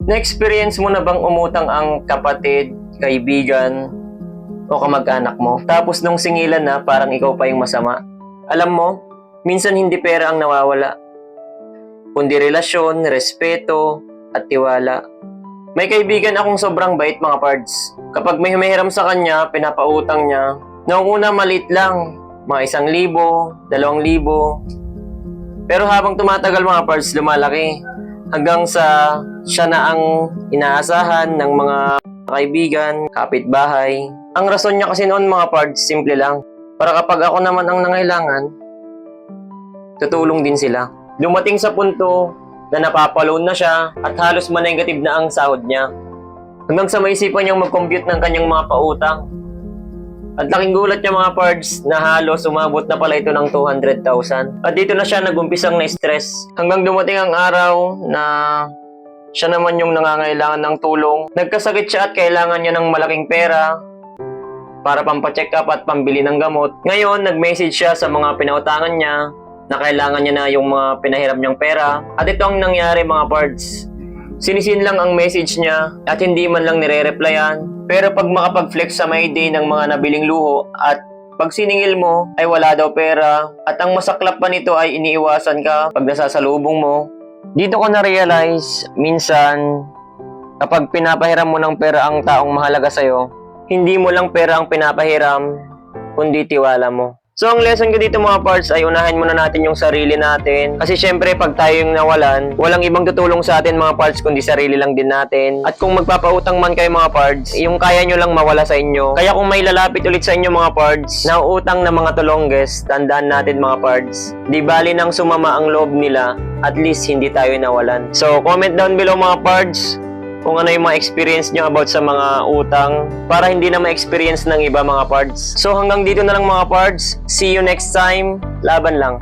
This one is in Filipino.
Na-experience mo na bang umutang ang kapatid, kaibigan, o kamag-anak mo? Tapos nung singilan na, parang ikaw pa yung masama. Alam mo, minsan hindi pera ang nawawala, kundi relasyon, respeto, at tiwala. May kaibigan akong sobrang bait mga pards. Kapag may humihiram sa kanya, pinapautang niya. Noong una maliit lang, mga 1,000, 2,000. Pero habang tumatagal mga pards, lumalaki. Hanggang sa siya na ang inaasahan ng mga kaibigan, kapitbahay. Ang rason niya kasi noon mga pards, simple lang. Para kapag ako naman ang nangailangan, tutulong din sila. Dumating sa punto na napapaloan na siya at halos ma-negative na ang sahod niya. Hanggang sa maisipan niyang mag-compute ng kanyang mga pautang. At laking gulat niya mga pards na halos umabot na pala ito ng 200,000. At dito na siya nagumpisang na-stress. Hanggang dumating ang araw na siya naman yung nangangailangan ng tulong. Nagkasakit siya at kailangan niya ng malaking pera para pampacheck up at pambili ng gamot. Ngayon, nag-message siya sa mga pinautangan niya na kailangan niya na yung mga pinahiram niyang pera. At ito ang nangyari mga pards. Sinisin lang ang message niya at hindi man lang nire-replyan. Pero pag makapag-flex sa Mayday ng mga nabiling luho at pag siningil mo ay wala daw pera at ang masaklap pa nito ay iniiwasan ka pag nasasalubong mo. Dito ko na-realize minsan kapag pinapahiram mo ng pera ang taong mahalaga sa'yo, hindi mo lang pera ang pinapahiram kundi tiwala mo. So ang lesson ko dito mga parts ay unahin muna natin yung sarili natin. Kasi syempre pag tayo yung nawalan, walang ibang tutulong sa atin mga parts kundi sarili lang din natin. At kung magpapautang man kayo mga parts, yung kaya nyo lang mawala sa inyo. Kaya kung may lalapit ulit sa inyo mga parts, na utang na mga tulongges, tandaan natin mga parts. Di bali nang sumama ang loob nila, at least hindi tayo nawalan. So comment down below mga parts kung ano yung mga experience nyo about sa mga utang para hindi na ma-experience ng iba mga pards. So hanggang dito na lang mga pards. See you next time. Laban lang.